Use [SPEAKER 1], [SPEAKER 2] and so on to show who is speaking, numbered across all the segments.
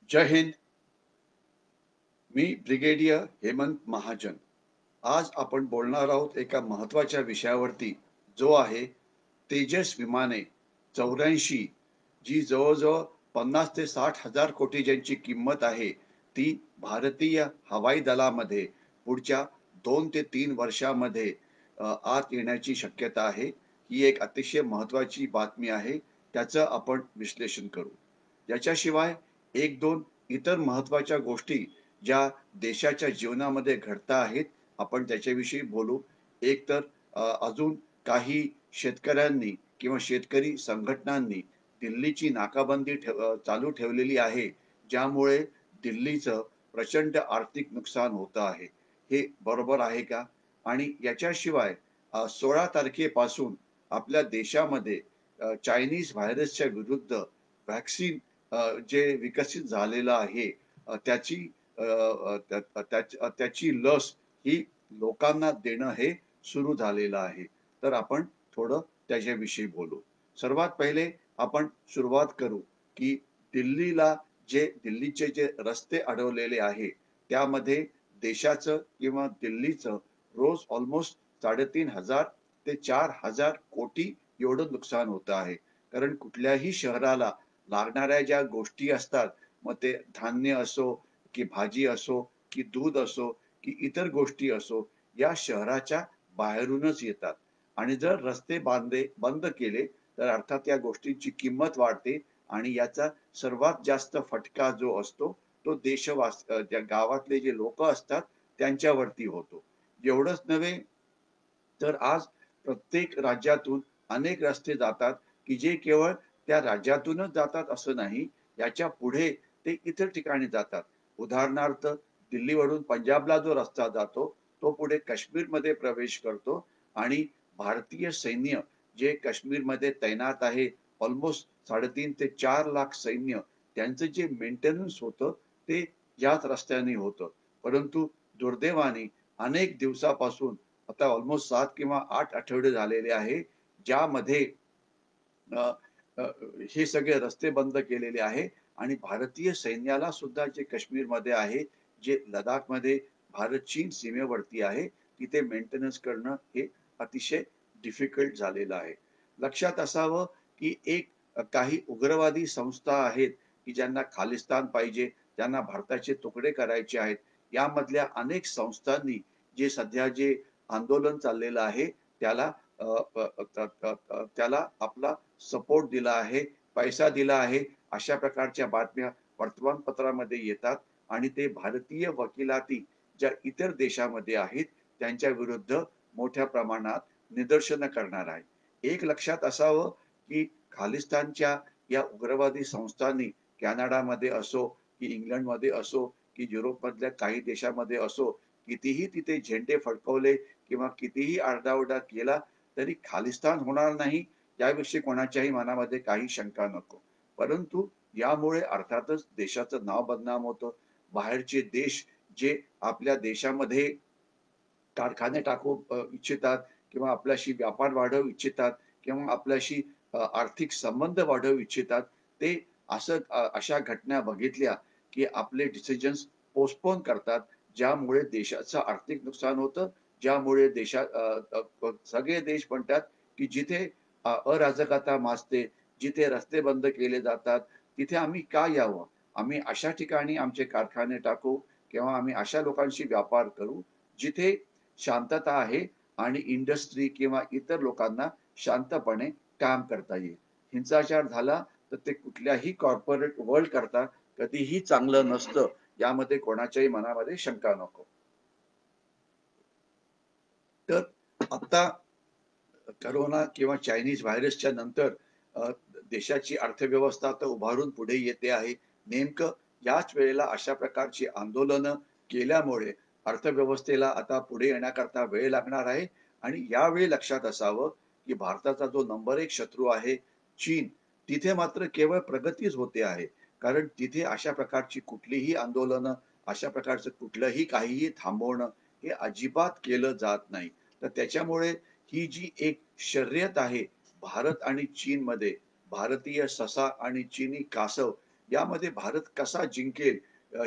[SPEAKER 1] जय हिंद. मी brigadier Hemant Mahajan. आज आपण बोलणार आहोत एका महत्त्वाच्या विषयावरती, जो आहे तेजस विमाने 84, जी जवळजवळ 50 ते 60,000 कोटी ज्यांची किंमत आहे, ती भारतीय हवाई दलामध्ये पुढच्या 2 ते 3 वर्षामध्ये आत येण्याची शक्यता आहे. ही एक अतिशय महत्त्वाची बातमी आहे. त्याचं आपण विश्लेषण करू. याच्याशिवाय 1-2 इतर महत्त्वाच्या गोष्टी ज्या देशाच्या जीवनामध्ये घडता आहेत, आपण त्याच्याविषयी बोलू. एक तर अजून काही शेतकऱ्यांनी किंवा शेतकरी संघटनांनी दिल्लीची नाकाबंदी चालू ठेवलेली आहे, ज्यामुळे दिल्लीचं प्रचंड आर्थिक नुकसान होतं आहे. हे बरोबर आहे का? आणि याच्याशिवाय 16 तारखेपासून आपल्या देशामध्ये चायनीज व्हायरसच्या विरुद्ध व्हॅक्सिन जे विकसित झालेलं आहे, त्याची त्याची लस ही लोकांना देणं हे सुरू झालेलं आहे. तर आपण थोडं त्याच्याविषयी बोलू. सर्वात पहिले आपण सुरुवात करू, की दिल्लीला दिल्लीचे जे रस्ते अडवलेले आहे, त्यामध्ये देशाचं किंवा दिल्लीचं रोज अल्मोस्ट 3,500 ते 4,000 कोटी एवढं नुकसान होतं आहे. कारण कुठल्याही शहराला लागणाऱ्या ज्या गोष्टी असतात, मग ते धान्य असो, की भाजी असो, की दूध असो, की इतर गोष्टी असो, या शहराच्या बाहेरूनच येतात. आणि जर रस्ते बंद केले, तर अर्थात या गोष्टींची किंमत वाढते आणि याचा सर्वात जास्त फटका जो असतो, तो त्या गावातले जे लोकं असतात, त्यांच्यावरती होतो. एवढंच नव्हे, तर आज प्रत्येक राज्यातून अनेक रस्ते जातात, की जे केवळ त्या राज्यातूनच जातात असं नाही, याच्या पुढे ते इतर ठिकाणी जातात. उदाहरणार्थ, दिल्लीवरून पंजाबला जो रस्ता जातो, तो पुढे काश्मीरमध्ये प्रवेश करतो आणि भारतीय सैन्य जे काश्मीरमध्ये तैनात आहे, अल्मोस्ट 3.5 ते 4 लाख सैन्य, त्यांचं जे मेंटेनन्स होतं, ते याच रस्त्याने होतं. परंतु दुर्दैवाने अनेक दिवसापासून आता अल्मोस्ट 7 किंवा 8 आठवडे झालेले आहे, ज्यामध्ये अ, अ, हे सगळे रस्ते बंद केलेले आहे आणि भारतीय सैन्याला सुद्धा जे काश्मीरमध्ये आहे, जे लडाखमध्ये भारत-चीन सीमेवरती आहे, तिथे मेंटेनन्स करणं हे अतिशय डिफिकल्ट झालेलं आहे. लक्षात असावं, की काही उग्रवादी संस्था आहेत, की ज्यांना खालिस्तान पाहिजे, ज्यांना भारताचे तुकडे करायचे आहेत. यामधल्या अनेक संस्थांनी जे आंदोलन चाललेलं आहे, त्याला अ, अ, त्याला आपला सपोर्ट दिला आहे, पैसा दिला आहे, अशा प्रकारच्या बातम्या वर्तमानपत्रामध्ये येतात आणि ते भारतीय वकिलाती ज्या इतर देशामध्ये आहेत, त्यांच्या विरुद्ध मोठ्या प्रमाणात निदर्शनं करणार आहे. एक लक्षात असावं, की खालिस्तानच्या या उग्रवादी संस्थांनी कॅनडामध्ये असो, की इंग्लंडमध्ये असो, की युरोपमधल्या काही देशामध्ये असो, कितीही तिथे झेंडे फडकवले किंवा कितीही आरडाओरडा केला, तरी खालिस्तान होणार नाही, याविषयी कोणाच्याही मनामध्ये काही शंका नको. परंतु यामुळे अर्थातच देशाचं नाव बदनाम होतं. बाहेरचे देश जे आपल्या देशामध्ये कारखाने टाकू इच्छितात किंवा आपल्याशी व्यापार वाढवू इच्छितात किंवा आपल्याशी आर्थिक संबंध वाढवू इच्छितात. ते अशा घटना बघितल्या, की आपले डिसिजन्स पोस्टपोन करतात. ज्यामुळे देशाचं आर्थिक नुकसान होतं. ज्यामुळे सगळे देश म्हणतात, की जिथे अराजकता माजते, जिथे रस्ते बंद केले जातात, तिथे आम्ही का यावं? आम्ही अशा ठिकाणी आमचे कारखाने टाकू किंवा आम्ही अशा लोकांशी व्यापार करू, जिथे शांतता आहे आणि इंडस्ट्री किंवा इतर लोकांना शांतपणे काम करता येईल. हिंसाचार झाला तर ते कुठल्याही कॉर्पोरेट वर्ल्ड करता कधीही चांगलं नसतं. यामध्ये कोणाच्याही मनामध्ये शंका नको. तर आता करोना किंवा चायनीज व्हायरसच्या नंतर अ, देशाची अर्थव्यवस्था तर उभारून पुढे येते आहे. नेमकं याच वेळेला अशा प्रकारची आंदोलनं केल्यामुळे अर्थव्यवस्थेला आता पुढे येण्याकरता वेळ लागणार आहे आणि यावेळी लक्षात असावं, की भारताचा जो नंबर 1 शत्रू आहे चीन, तिथे मात्र केवळ प्रगतीच होते आहे. कारण तिथे अशा प्रकारची कुठलीही आंदोलनं, अशा प्रकारचं कुठलंही काहीही थांबवणं हे अजिबात केलं जात नाही. तर त्याच्यामुळे ही जी एक शर्यत आहे भारत आणि चीनमध्ये, भारतीय ससा आणि चीनी कासव यामध्ये भारत कसा जिंकेल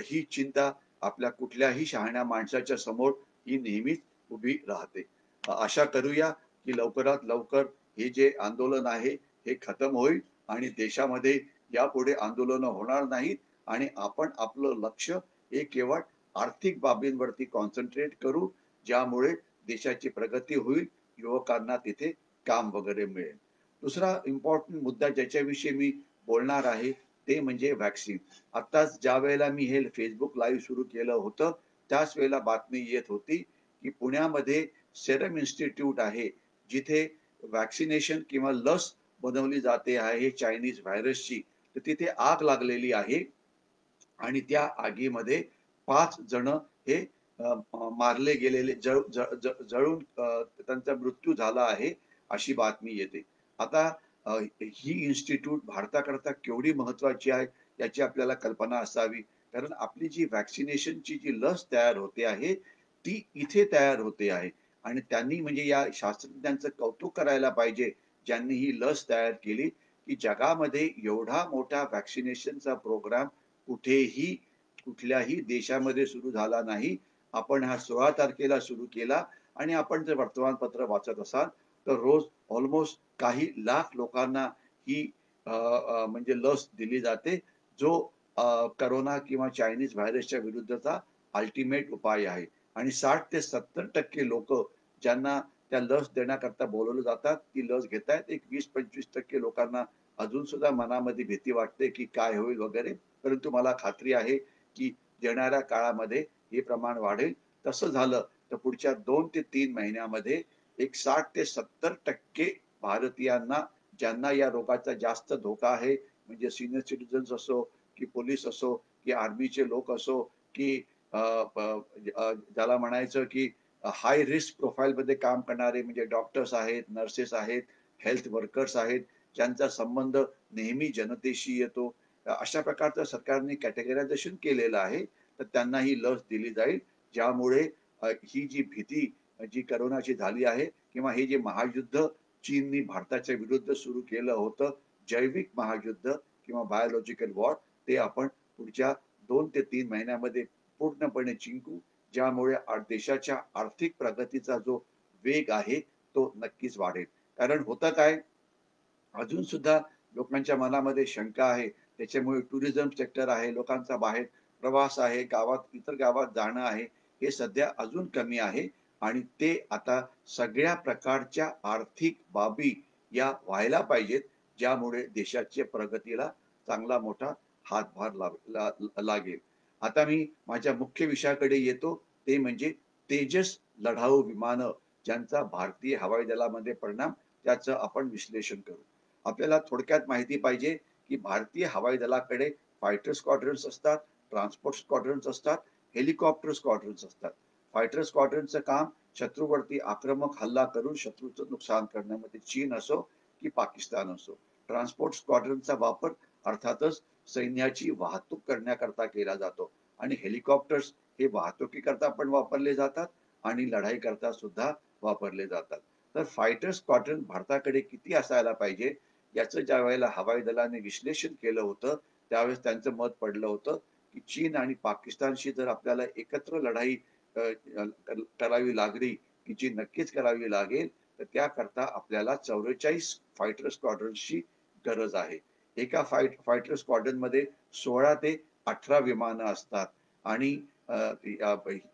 [SPEAKER 1] ही चिंता आपल्या कुठल्याही शहाण्या माणसाच्या समोर ही नेहमीच उभी राहते. आशा करूया की लवकरात लवकर हे जे आंदोलन आहे हे खतम होईल आणि देशामध्ये यापुढे आंदोलनं होणार नाहीत आणि आपण आपलं लक्ष हे केवळ आर्थिक बाबींवरती कॉन्सन्ट्रेट करू, ज्यामुळे देशाची प्रगती होईल, युवकांना तिथे काम वगैरे मिळेल. दुसरा इम्पॉर्टंट मुद्दा ज्याच्याविषयी मी बोलणार आहे, ते म्हणजे व्हॅक्सिन. आत्ताच ज्यावेळेला मी हे Facebook लाईव्ह सुरू केलं होतं, त्याच वेळेला बातमी येत होती, की पुण्यामध्ये सेरम इन्स्टिट्यूट आहे, जिथे व्हॅक्सिनेशन किंवा लस बनवली जाते आहे चायनीज व्हायरसची. तर तिथे आग लागलेली आहे आणि त्या आगीमध्ये 5 जण हे मारले गेलेले जळून त्यांचा मृत्यू झाला आहे, अशी बातमी येते. आता ही इन्स्टिट्यूट भारताकरता केवढी महत्वाची आहे, याची आपल्याला कल्पना असावी. कारण आपली जी व्हॅक्सिनेशनची जी लस तयार होते आहे, ती इथे तयार होते आहे आणि त्यांनी म्हणजे या शास्त्रज्ञांचं कौतुक करायला पाहिजे, ज्यांनी ही लस तयार केली, की जगामध्ये एवढा मोठा व्हॅक्सिनेशनचा प्रोग्राम कुठेही कुठल्याही देशामध्ये सुरू झाला नाही. आपण हा 16 तारखेला सुरू केला आणि आपण जर वर्तमानपत्र वाचत असाल तर रोज ऑलमोस्ट काही लाख लोकांना ही म्हणजे लस दिली जाते, जो करोना किंवा चायनीज व्हायरसच्या विरुद्धचा अल्टिमेट उपाय आहे. आणि 60 ते 70% लोक ज्यांना त्या लस देण्याकरता बोलवलं जातात, ती लस घेतायत. एक 20-25% लोकांना अजून सुद्धा मनामध्ये भीती वाटते, की काय होईल वगैरे. परंतु मला खात्री आहे, की येणाऱ्या काळामध्ये हे प्रमाण वाढेल. तसं झालं तर पुढच्या 2 ते 3 महिन्यामध्ये एक 60 ते 70% भारतीयांना ज्यांना या रोगाचा जास्त धोका आहे, म्हणजे सीनियर सिटिझन्स असो, की पोलीस असो, की आर्मीचे लोक असो, की अ, प ज्याला म्हणायचं की हाय रिस्क प्रोफाइलमध्ये काम करणारे म्हणजे डॉक्टर्स आहेत, नर्सेस आहेत, हेल्थ वर्कर्स आहेत, ज्यांचा संबंध नेहमी जनतेशी येतो. अशा प्रकारचं सरकारने कॅटेगरायझेशन केलेलं आहे. तर त्यांना ही लस दिली जाईल, ज्यामुळे ही जी भीती जी कोरोनाची झाली आहे किंवा हे जे महायुद्ध चीननी भारताच्या विरुद्ध सुरू केलं होतं, जैविक महायुद्ध किंवा बायोलॉजिकल वॉर, ते आपण पुढच्या 2 ते 3 महिन्यामध्ये पूर्णपणे जिंकू. ज्यामुळे देशाच्या आर्थिक प्रगतीचा जो वेग आहे, तो नक्कीच वाढेल. कारण होतं काय, अजून सुद्धा लोकांच्या मनामध्ये शंका आहे. त्याच्यामुळे टुरिझम सेक्टर आहे, लोकांचा बाहेर प्रवास आहे, इतर गावात जाणं आहे, हे सध्या अजून कमी आहे आणि ते आता सगळ्या प्रकारच्या आर्थिक बाबी या व्हायला पाहिजेत, ज्यामुळे देशाच्या प्रगतीला चांगला मोठा हातभार लागेल. आता मी माझ्या मुख्य विषयाकडे येतो, ते म्हणजे तेजस लढाऊ विमानं, ज्यांचा भारतीय हवाई दलामध्ये परिणाम, त्याचं आपण विश्लेषण करू. आपल्याला थोडक्यात माहिती पाहिजे, की भारतीय हवाई दलाकडे फायटर स्क्वॉड्रन्स असतात, ट्रान्सपोर्ट स्क्वॉड्रन्स असतात, हेलिकॉप्टर स्क्वॉड्रन्स असतात. फायटर स्क्वॉड्रनचं काम शत्रूवरती आक्रमक हल्ला करून शत्रूचं नुकसान करण्यामध्ये चीन असो की पाकिस्तान असो. ट्रान्सपोर्ट स्क्वॉड्रनचा वापर अर्थातच सैन्याची वाहतूक करण्याकरता केला जातो आणि हेलिकॉप्टर्स हे वाहतुकीकरता पण वापरले जातात आणि लढाई करता सुद्धा वापरले जातात. तर फायटर स्क्वॉड्रन भारताकडे किती असायला पाहिजे, याचं ज्या वेळेला हवाई दलाने विश्लेषण केलं होतं, त्यावेळेस त्यांचं मत पडलं होतं, की चीन आणि पाकिस्तानशी जर आपल्याला एकत्र लढाई करावी लागली, की जी नक्कीच करावी लागेल, तर त्याकरता आपल्याला 44 फायटर स्क्वॉड्रन्सची गरज आहे. एका फायटर स्क्वॉड्रनमध्ये 16 ते 18 विमानं असतात आणि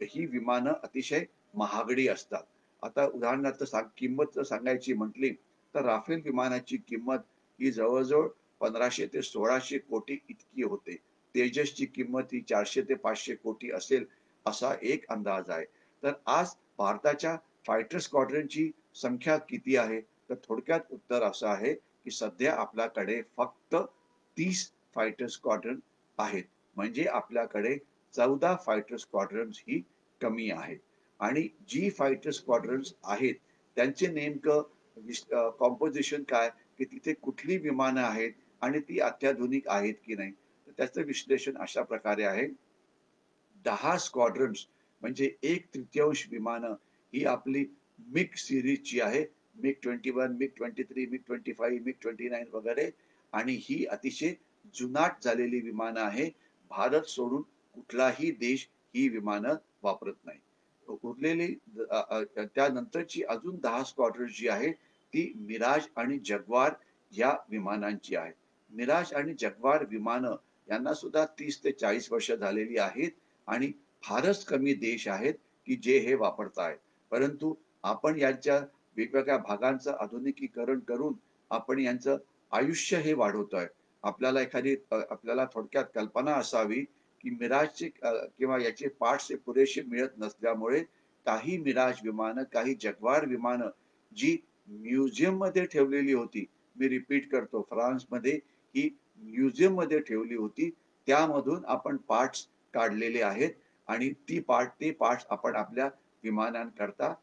[SPEAKER 1] ही विमानं अतिशय महागडी असतात. आता उदाहरणार्थ किंमत जर सांगायची म्हटली, तर राफेल विमानाची किंमत ही जवळ-जवळ 1500 ते 1600 कोटी इतकी होते. तेजसची किंमत ही 400 ते 500 कोटी असेल, असा एक अंदाज आहे. तर आज भारताच्या फायटर स्क्वॉड्रनची संख्या किती आहे? तर थोडक्यात उत्तर असं आहे, की सध्या आपल्याकडे फक्त 30 फायटर स्क्वॉड्रन आहेत. म्हणजे आपल्याकडे 14 फायटर स्क्वॉड्रन्स ही कमी आहेत. आणि जी फायटर स्क्वॉड्रन्स आहेत, त्यांचे नेमकं कॉम्पोझिशन काय, की तिथे कुठली विमानं आहेत आणि ती अत्याधुनिक आहेत की नाही? तर त्याचं विश्लेषण अशा प्रकारे आहे. 10 स्क्वॉड्रन्स म्हणजे 1/3 विमानं ही आपली मिग सीरीजची आहे. मिग 21, मिग 23, मिग 25, मिग 29 वगैरे आणि ही अतिशय जुनाट झालेली विमानं आहे. भारत सोडून कुठलाही देश ही विमानं वापरत नाही. उरलेली त्यानंतरची अजून 10 स्क्वॉड्रन्स जी आहे ती मिराज आणि जग्वार या विमानांची आहे. मिराज आणि जग्वार विमानं यांना सुद्धा 30 ते 40 वर्ष झालेली आहेत आणि फारच कमी देश आहेत की जे हे वापरतायत. परंतु आपण यांच्या वेगवेगळ्या भागांचं आधुनिकीकरण करून आपण यांचं आयुष्य हे वाढवतोय. आपल्याला थोडक्यात कल्पना असावी की मिराजचे किंवा याचे पार्ट्स हे पुरेसे मिळत नसल्यामुळे काही मिराज विमानं, काही जग्वार विमानं जी म्युझियममध्ये ठेवलेली होती. मी रिपीट करतो, फ्रान्समध्ये ही म्युझियममध्ये ठेवली होती. त्यामधून आपण पार्ट्स काढलेले आहेत आणि ते पार्ट्स आपण आपल्या विमानांकरता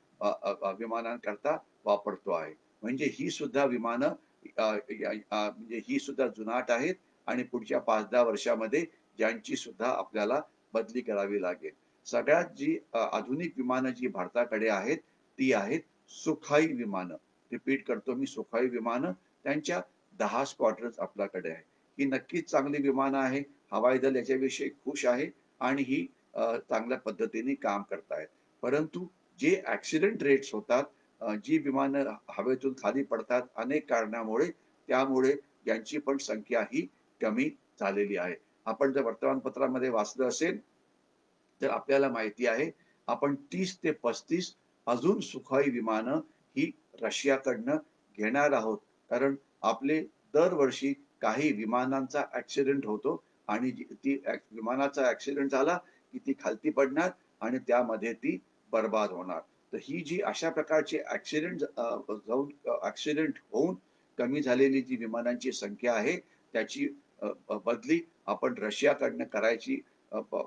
[SPEAKER 1] विमानांकरता वापरतो आहे. म्हणजे ही सुद्धा विमानं म्हणजे ही सुद्धा जुनाट आहेत आणि पुढच्या 5-10 वर्षामध्ये यांची सुद्धा आपल्याला बदली करावी लागेल. सगळ्यात जी आधुनिक विमानं जी भारताकडे आहेत ती आहेत सुखाई विमानं. रिपीट करतो मी, सुखाई विमानं त्यांच्या 10 स्क्वॉड्रन्स आपल्याकडे आहे. ही नक्कीच चांगली विमानं आहे. हवाई दल याच्याविषयी खुश आहे आणि ही चांगल्या पद्धतीने काम करतायत. परंतु जे ॲक्सिडेंट रेट्स होतात, जी विमानं हवेतून खाली पडतात अनेक कारणामुळे, त्यामुळे यांची पण संख्या ही कमी झालेली आहे. आपण जर वर्तमानपत्रामध्ये वाचलं असेल, तर आपल्याला माहिती आहे, आपण 30 ते 35 अजून सुखोई विमानं ही रशियाकडनं घेणार आहोत. कारण आपले दरवर्षी काही विमानांचा ॲक्सिडेंट होतो आणि विमानाचा ॲक्सिडेंट झाला, की ती खालती पडणार आणि त्यामध्ये ती बरबाद होणार. तर ही जी अशा प्रकारची ॲक्सिडेंट होऊन कमी झालेली जी विमानांची संख्या आहे, त्याची बदली आपण रशियाकडनं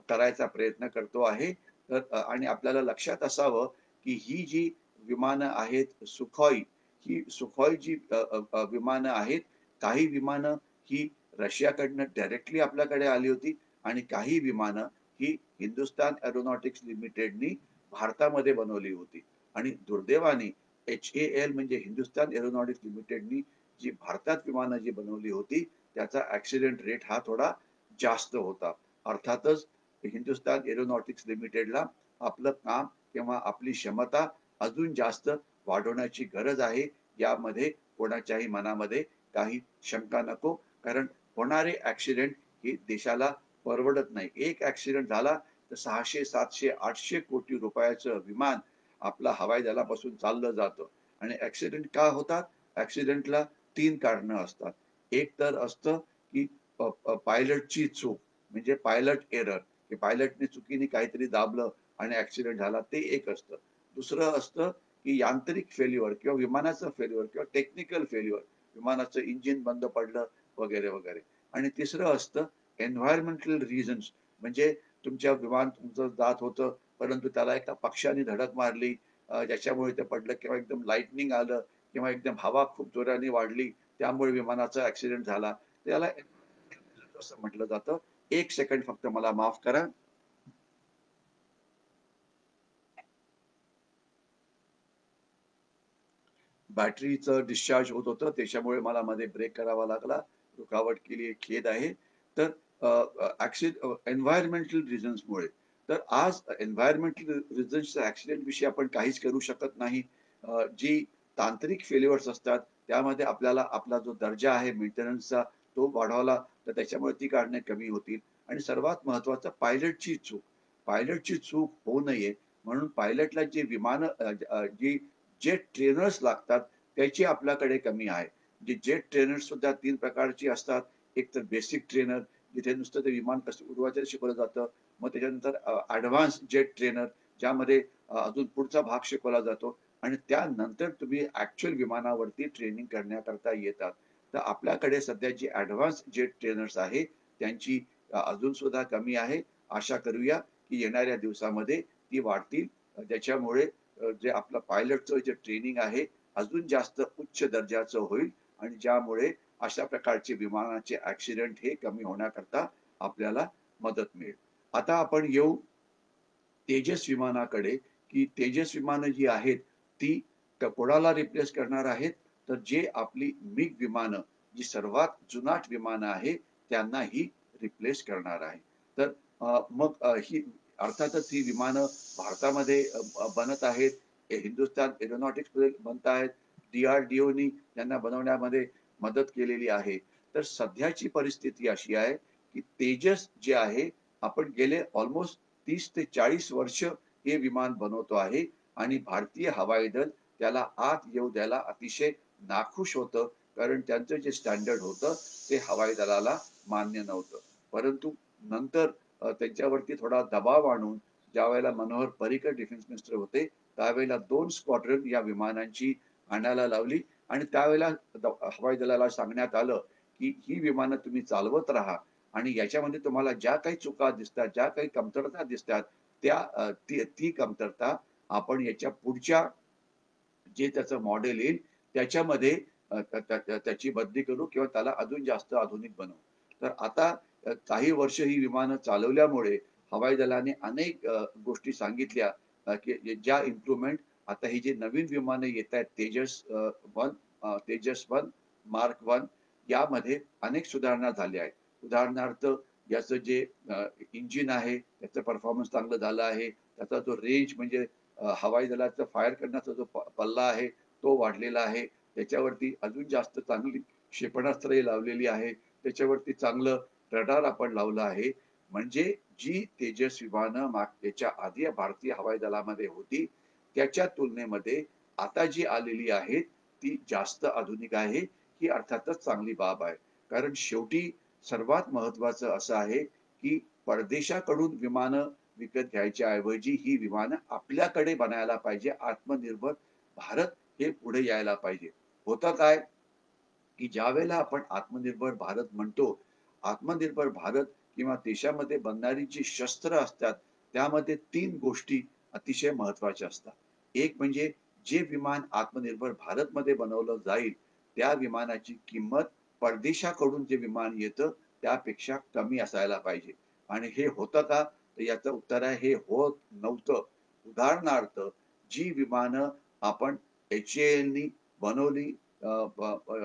[SPEAKER 1] करायचा प्रयत्न करतो आहे. तर आणि आपल्याला लक्षात असावं, की ही जी विमानं आहेत सुखोई, ही सुखोई जी विमानं आहेत, काही विमानं ही रशियाकडनं डायरेक्टली आपल्याकडे आली होती आणि काही विमानं ही हिंदुस्तान एरोनॉटिक्स लिमिटेडनी भारतामध्ये बनवली होती आणि दुर्दैवाने HAL म्हणजे हिंदुस्तान एरोनॉटिक्स लिमिटेडनी जी भारतात विमानं जी बनवली होती, त्याचा ॲक्सिडेंट रेट हा थोडा जास्त होता. अर्थातच हिंदुस्तान एरोनॉटिक्स लिमिटेडला आपलं काम किंवा आपली क्षमता अजून जास्त वाढवण्याची गरज आहे. यामध्ये कोणाच्याही मनामध्ये काही शंका नको. कारण होणारे ॲक्सिडेंट हे देशाला परवडत नाही. एक ॲक्सिडेंट झाला तर 600, 700, 800 कोटी रुपयाचं विमान आपलं हवाई दलापासून चाललं जातं आणि ॲक्सिडेंट का होतात? ॲक्सिडेंटला 3 कारणं असतात. एक तर असतं की पायलटची चूक म्हणजे पायलट एरर, की पायलटने चुकीने काहीतरी दाबलं आणि ॲक्सिडेंट झाला, ते एक असतं. दुसरं असतं की यांत्रिक फेल्युअर किंवा विमानाचं फेल्युअर किंवा टेक्निकल फेल्युअर, विमानाचं इंजिन बंद पडलं वगैरे, वगैरे. आणि तिसरं असतं एन्व्हायर्नमेंटल रिझन्स, म्हणजे विमान तुमचं जात होतं, परंतु त्याला एका पक्ष्याने धडक मारली, ज्याच्यामुळे ते पडलं किंवा एकदम लाइटनिंग आलं किंवा एकदम हवा खूप जोराने वाढली, त्यामुळे विमानाचा ॲक्सिडेंट झाला. त्याला असं म्हटलं जातं. 1 सेकंड फक्त मला माफ करा. बॅटरीचं डिस्चार्ज होत होतं, त्याच्यामुळे मला मध्ये ब्रेक करावा लागला. रुकावट केली, खेद आहे. तर एन्व्हायर्नमेंटल रिझन्समुळे. तर आज एन्व्हायर्नमेंटल रिझन्सच्या ॲक्सिडेंट विषयी आपण काहीच करू शकत नाही. जी तांत्रिक फेल्युअर्स असतात, त्यामध्ये आपल्याला आपला जो दर्जा आहे मेंटेनन्सचा तो वाढवला, तर त्याच्यामुळे ती कारणे कमी होतील. आणि सर्वात महत्त्वाचं पायलटची चूक. पायलटची चूक होऊ नये म्हणून पायलटला जी विमानं जी जेट ट्रेनर्स लागतात त्याची आपल्याकडे कमी आहे. जे जेट ट्रेनर्स सुद्धा 3 प्रकारची असतात. एक तर बेसिक ट्रेनर, जिथे नुसतं ते विमान कसं उडवायचं शिकवलं जातं. मग त्याच्यानंतर जेट ट्रेनर, ज्यामध्ये अजून पुढचा भाग शिकवला जातो आणि त्यानंतर तुम्ही ॲक्चुअल विमानावरती ट्रेनिंग करण्याकरता येतात. तर आपल्याकडे सध्या जी ॲडव्हान्स जेट ट्रेनर्स आहे त्यांची अजून सुद्धा कमी आहे. आशा करूया की येणाऱ्या दिवसामध्ये ती वाढतील. ज्याच्यामुळे जे आपलं पायलटचं जे ट्रेनिंग आहे अजून जास्त उच्च दर्जाचं होईल आणि ज्यामुळे अशा प्रकारचे विमानाचे ॲक्सिडेंट हे कमी होण्याकरता आपल्याला मदत मिळेल. आता आपण येऊ तेजस विमानाकडे, की तेजस विमानं जी आहेत ती कोणाला रिप्लेस करणार आहेत? तर जे आपली मिग विमानं, जी सर्वात जुनाट विमानं आहे, त्यांनाही रिप्लेस करणार आहे. तर मग ही अर्थातच ही विमानं भारतामध्ये बनत आहेत. हिंदुस्तान एरोनॉटिक्समध्ये बनत आहेत. DRDOनी त्यांना बनवण्यामध्ये मदत केलेली आहे. तर सध्याची परिस्थिती अशी आहे, की तेजस जे आहे, आपण गेले अल्मोस्ट 30 ते 40 वर्ष हे विमान बनवतो आहे आणि भारतीय हवाई दल त्याला आत येऊ द्यायला अतिशय नाखुश होतं. कारण त्यांचं जे स्टँडर्ड होतं, ते हवाई दलाला मान्य नव्हतं. परंतु नंतर त्यांच्यावरती थोडा दबाव आणून ज्यावेळेला मनोहर पर्रिकर डिफेन्स मिनिस्टर होते, त्यावेळेला 2 स्क्वॉड्रन या विमानांची आणायला लावली आणि त्यावेळेला हवाई दलाला सांगण्यात आलं, की ही विमानं तुम्ही चालवत राहा आणि याच्यामध्ये तुम्हाला ज्या काही चुका दिसतात, ज्या काही कमतरता दिसतात, ती कमतरता आपण याच्या पुढच्या जे त्याचं मॉडेल येईल त्याच्यामध्ये त्याची बदली करू किंवा त्याला अजून जास्त आधुनिक बनवू. तर आता काही वर्ष ही विमानं चालवल्यामुळे हवाई दलाने अनेक गोष्टी सांगितल्या की ज्या इम्प्रूव्हमेंट आता ही जी नवीन विमानं येतायत तेजस 1, मार्क 1 यामध्ये अनेक सुधारणा झाल्या आहेत. उदाहरणार्थ याचं जे इंजिन आहे त्याचं परफॉर्मन्स चांगलं झालं आहे. त्याचा जो रेंज म्हणजे हवाई दलाचा फायर करण्याचा जो पल्ला आहे तो वाढलेला आहे. त्याच्यावरती अजून जास्त चांगली क्षेपणास्त्रही लावलेली आहे. त्याच्यावरती चांगलं रडार आपण लावलं आहे. म्हणजे जी तेजस विमानं याच्या आधी भारतीय हवाई दलामध्ये होती, त्याच्या तुलनेमध्ये आता जी आलेली आहेत, ती जास्त आधुनिक आहे. ही अर्थातच चांगली बाब आहे. कारण शेवटी सर्वात महत्त्वाचं असं आहे, की परदेशाकडून विमानं विकत घ्यायच्या ऐवजी ही विमानं आपल्याकडे बनायला पाहिजे. आत्मनिर्भर भारत हे पुढे यायला पाहिजे. होतं काय, की ज्यावेळेला आपण आत्मनिर्भर भारत म्हणतो, आत्मनिर्भर भारत किंवा देशामध्ये बनणारी जी शस्त्र असतात, त्यामध्ये 3 गोष्टी अतिशय महत्त्वाच्या असतात. एक म्हणजे जे विमान आत्मनिर्भर भारतमध्ये बनवलं जाईल, त्या विमानाची किंमत परदेशाकडून जे विमान येतं, त्यापेक्षा कमी असायला पाहिजे. आणि हे होतं का? तर याचं उत्तर आहे हे होत नव्हतं. उदाहरणार्थ जी विमानं आपण HALनी बनवली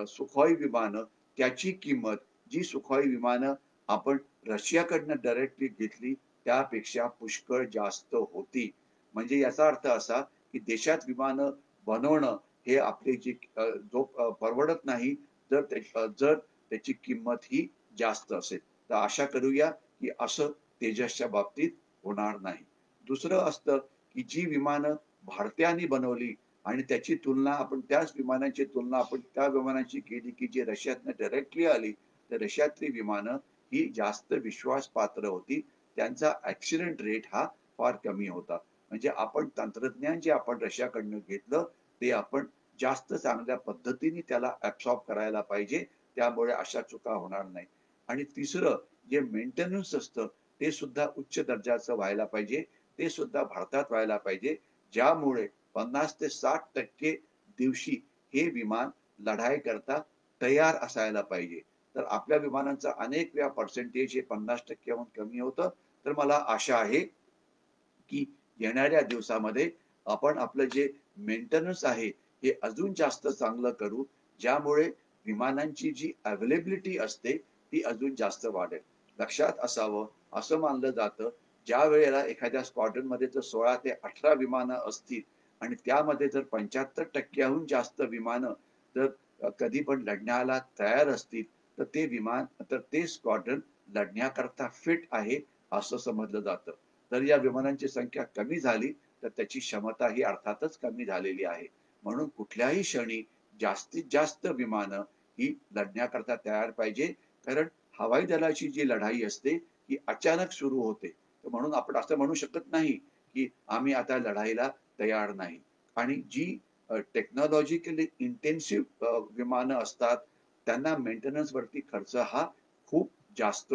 [SPEAKER 1] सुखोई विमानं त्याची किंमत जी सुखोई विमानं आपण रशियाकडनं डायरेक्टली घेतली त्यापेक्षा पुष्कळ जास्त होती. म्हणजे याचा अर्थ असा, की देशात विमानं बनवणं हे आपली जी परवडत नाही जर त्याची किंमत ही जास्त असेल. तर आशा करूया, की असं तेजसच्या बाबतीत होणार नाही. दुसरं असतं, की जी विमानं भारतीयांनी बनवली आणि त्याची तुलना आपण त्याच विमानांची तुलना आपण त्या विमानाची केली, की जी रशियातनं डायरेक्टली आली. तर रशियातली विमानं ही जास्त विश्वासपात्र होती. त्यांचा ॲक्सिडेंट रेट हा फार कमी होता. म्हणजे आपण तंत्रज्ञान जे आपण रशियाकडनं घेतलं, ते आपण जास्त चांगल्या पद्धतीने त्याला ॲब्सॉर्ब करायला पाहिजे. त्यामुळे अशा चुका होणार नाही. आणि तिसरं जे मेंटेनन्स असतं, ते सुद्धा उच्च दर्जाचं व्हायला पाहिजे. ते सुद्धा भारतात व्हायला पाहिजे. ज्यामुळे 50 ते 60% दिवशी हे विमान लढाई करता तयार असायला पाहिजे. तर आपल्या विमानांचा अनेक वेळा पर्सेंटेज हे 50% हून कमी होतं. तर मला आशा आहे, की येणाऱ्या दिवसामध्ये आपण आपलं जे मेंटेनन्स आहे, हे अजून जास्त चांगलं करू. ज्यामुळे विमानांची जी अवेलेबिलिटी असते, ती अजून जास्त वाढेल. लक्षात असावं, असं मानलं जातं, ज्यावेळेला एखाद्या स्क्वॉड्रनमध्ये जर 16 ते 18 विमानं असतील आणि त्यामध्ये जर 75% हून जास्त विमानं जर कधी पण लढण्याला तयार असतील, तर ते स्क्वॉड्रन लढण्याकरता फिट आहे, असं समजलं जातं. जर या विमानांची संख्या कमी झाली, तर त्याची क्षमता ही अर्थातच कमी झालेली आहे. म्हणून कुठल्याही क्षणी जास्तीत जास्त विमानं ही लढण्याकरता तयार पाहिजे. कारण हवाई दलाची जी लढाई असते, ही अचानक सुरू होते. तर म्हणून आपण असं म्हणू शकत नाही, की आम्ही आता लढाईला तयार नाही. आणि जी टेक्नॉलॉजिकली इंटेन्सिव्ह विमानं असतात, त्यांना मेंटेनन्सवरती खर्च हा खूप जास्त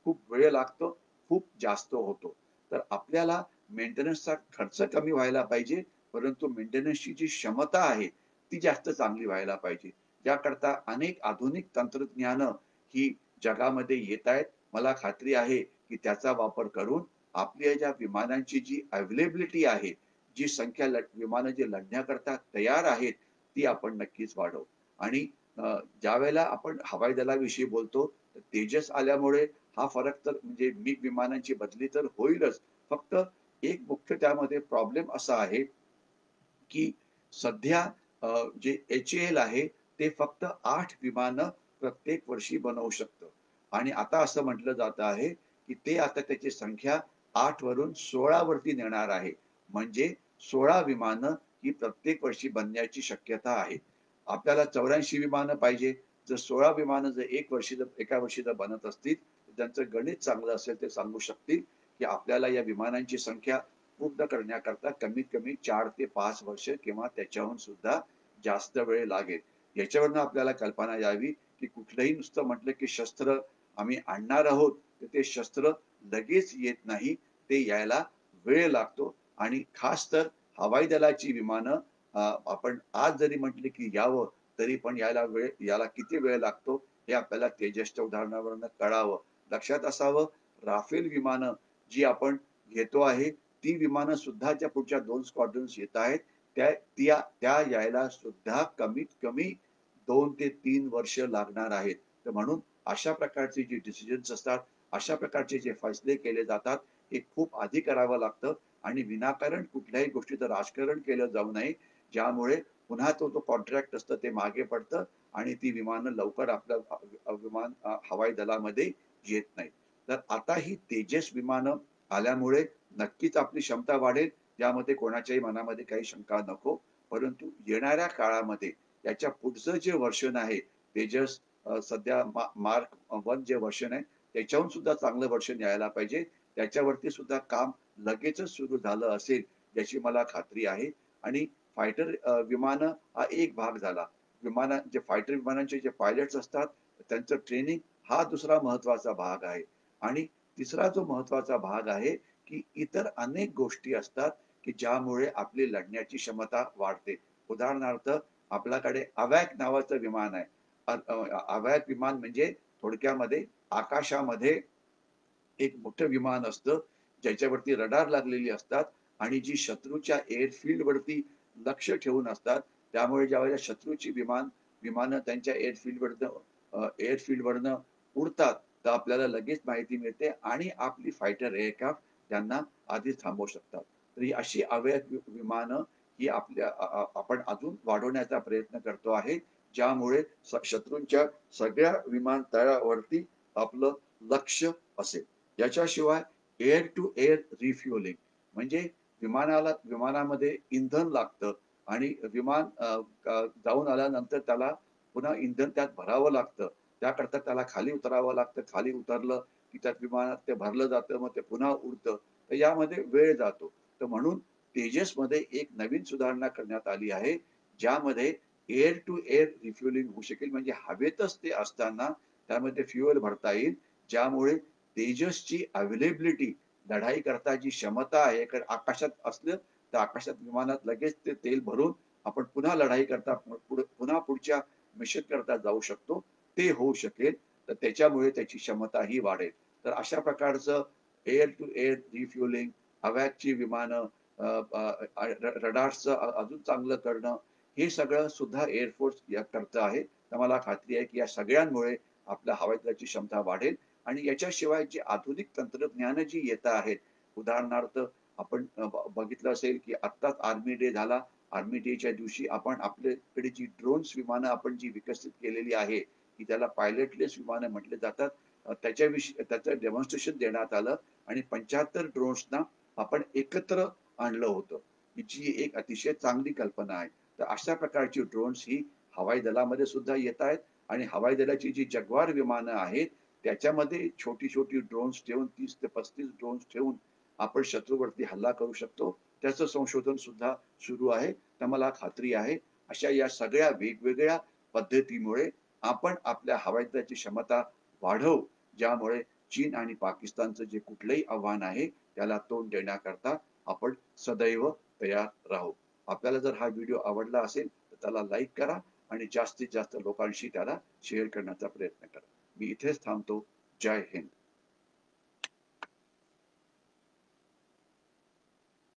[SPEAKER 1] खूप वेळ लागतो, खूप जास्त होतो. तर आपल्याला मेंटेनन्सचा खर्च कमी व्हायला पाहिजे, परंतु मेंटेनन्सची जी क्षमता आहे, ती जास्त चांगली व्हायला पाहिजे. त्याकरता अनेक आधुनिक तंत्रज्ञानं ही जगामध्ये येतायत. मला खात्री आहे, की त्याचा वापर करून आपल्या ज्या विमानांची जी अवेलेबिलिटी आहे, जी संख्या विमानं जी लढण्याकरता तयार आहेत, ती आपण नक्कीच वाढवू. आणि ज्यावेळेला आपण हवाई दलाविषयी बोलतो, तर तेजस आल्यामुळे हा फरक तर म्हणजे मिग विमानांची बदली तर होईलच. फक्त एक मुख्य त्यामध्ये प्रॉब्लेम असा आहे, की सध्या जे HAL आहे ते फक्त 8 विमानं प्रत्येक वर्षी बनवू शकतं आणि आता असं म्हटलं जात आहे, की ते आता त्याची संख्या 8 वरून 16 वरती नेणार आहे. म्हणजे 16 विमानं ही प्रत्येक वर्षी बनण्याची शक्यता आहे. आपल्याला 84 विमानं पाहिजे. जर 16 विमानं जर एका वर्षी जर बनत असतील, तर त्यांचं गणित चांगलं असेल ते सांगू शकतील, की आपल्याला या विमानांची संख्या पूर्ण करण्याकरता कमीत कमी 4 ते 5 वर्ष किंवा त्याच्याहून सुद्धा जास्त वेळ लागेल. याच्यावरनं आपल्याला कल्पना यावी, की कुठलंही नुसतं म्हटलं, की शस्त्र आम्ही आणणार आहोत, तर ते शस्त्र लगेच येत नाही. ते यायला वेळ लागतो आणि खास तर हवाई दलाची विमानं आपण आज जरी म्हटले, की यावं, तरी पण याला किती वेळ लागतो, हे आपल्याला तेजसच्या उदाहरणावरून कळावं. लक्षात असावं, राफेल विमानं जी आपण घेतो आहे, ती विमानं सुद्धा ज्या पुढच्या 2 स्क्वॉड्रन्स येत आहेत, त्या यायला सुद्धा कमीत कमी 2 ते 3 वर्ष लागणार आहेत. तर म्हणून अशा प्रकारचे जे डिसिजन्स असतात, अशा प्रकारचे जे फैसले केले जातात, हे खूप आधी करावं लागतं आणि विनाकारण कुठल्याही गोष्टीचं राजकारण केलं जाऊ नये. ज्यामुळे पुन्हा तो कॉन्ट्रॅक्ट असतं ते मागे पडतं आणि ती विमानं लवकर आपल्या हवाई दलामध्ये येत नाहीत. तर आता ही तेजस विमानं आल्यामुळे नक्कीच आपली क्षमता वाढेल. यामध्ये कोणाच्याही मनामध्ये काही शंका नको. परंतु येणाऱ्या काळामध्ये याच्या पुढचं जे व्हर्जन आहे, तेजस सध्या मार्क 1 जे व्हर्जन आहे, त्याच्याहून सुद्धा चांगलं व्हर्जन यायला पाहिजे. त्याच्यावरती सुद्धा काम लगेचच सुरू झालं असेल, याची मला खात्री आहे. आणि फायटर विमानं हा एक भाग झाला. जे फायटर विमानांचे जे पायलट्स असतात, त्यांचं ट्रेनिंग हा दुसरा महत्त्वाचा भाग आहे. आणि तिसरा जो महत्त्वाचा भाग आहे, की इतर अनेक गोष्टी असतात, की ज्यामुळे आपली लढण्याची क्षमता वाढते. उदाहरणार्थ आपल्याकडे अवॅक नावाचं विमान आहे. अवॅक विमान म्हणजे थोडक्यामध्ये आकाशामध्ये एक मोठं विमान असतं, ज्याच्यावरती रडार लागलेली असतात आणि जी शत्रूच्या एअरफील्डवरती लक्ष ठेवून असतात. त्यामुळे ज्यावेळेला शत्रूची विमानं त्यांच्या एअरफील्डवरनं उडतात, तर आपल्याला लगेच माहिती मिळते आणि आपली फायटर एअरक्राफ्ट त्यांना आधीच थांबवू शकतात. तर ही अशी अवैध विमानं ही आपण अजून वाढवण्याचा प्रयत्न करतो आहे. ज्यामुळे शत्रूंच्या सगळ्या विमानतळावरती आपलं लक्ष असेल. याच्याशिवाय एअर टू एअर रिफ्युएलिंग म्हणजे विमानामध्ये इंधन लागतं आणि विमान जाऊन आल्यानंतर त्याला पुन्हा इंधन त्यात भरावं लागतं. त्याकरता त्याला खाली उतरावं लागतं. खाली उतरलं की त्यात विमानात ते भरलं जातं. मग ते पुन्हा उडतं. तर यामध्ये वेळ जातो. तर म्हणून तेजसमध्ये एक नवीन सुधारणा करण्यात आली आहे. ज्यामध्ये एअर टू एअर रिफ्युएलिंग होऊ शकेल. म्हणजे हवेतच ते असताना त्यामध्ये फ्युएल भरता येईल. ज्यामुळे तेजसची अवेलेबिलिटी लढाई करता जी क्षमता आहे, कारण आकाशात असलं तर आकाशात विमानात लगेच ते तेल भरून आपण पुन्हा लढाई करता पुन्हा पुढच्या मिशन करता जाऊ शकतो. ते होऊ शकेल. तर त्याच्यामुळे त्याची क्षमताही वाढेल. तर अशा प्रकारचं एअर टू एअर रिफ्युएलिंग, अवॅकची विमानं, रडार्सचं अजून चांगलं करणं, हे सगळं सुद्धा एअर फोर्स करतं आहे. तर मला खात्री आहे की या सगळ्यांमुळे आपल्या हवाई दलाची क्षमता वाढेल आणि याच्याशिवाय जी आधुनिक तंत्रज्ञान जी येत आहेत, उदाहरणार्थ आपण बघितलं असेल की आत्ताच आर्मी डे झाला. आर्मी डेच्या दिवशी आपण आपल्याकडे जी ड्रोन्स विमानं आपण जी विकसित केलेली आहे, की त्याला पायलटलेस विमानं म्हटले जातात. त्याचं डेमॉन्स्ट्रेशन देण्यात आलं आणि 75 ड्रोन्सना आपण एकत्र आणलं होतं. जी एक अतिशय चांगली कल्पना आहे. तर अशा प्रकारची ड्रोन्स ही हवाई दलामध्ये सुद्धा येत आहेत आणि हवाई दलाची जी जग्वार विमानं आहेत, त्याच्यामध्ये छोटी-छोटी ड्रोन्स ठेवून 30 ते 35 ड्रोन्स ठेवून आपण शत्रूवरती हल्ला करू शकतो. त्याचं संशोधन सुद्धा सुरू आहे. तर मला खात्री आहे, अशा या सगळ्या वेगवेगळ्या पद्धतीमुळे आपण आपल्या हवाई दलाची क्षमता वाढवू, ज्यामुळे चीन आणि पाकिस्तानचं जे कुठलंही आव्हान आहे, त्याला तोंड देण्याकरता आपण सदैव तयार राहू. आपल्याला जर हा व्हिडिओ आवडला असेल, तर त्याला लाईक करा आणि जास्तीत जास्त लोकांशी त्याला शेअर करण्याचा प्रयत्न करा. मी इथेच थांबतो. जय हिंद.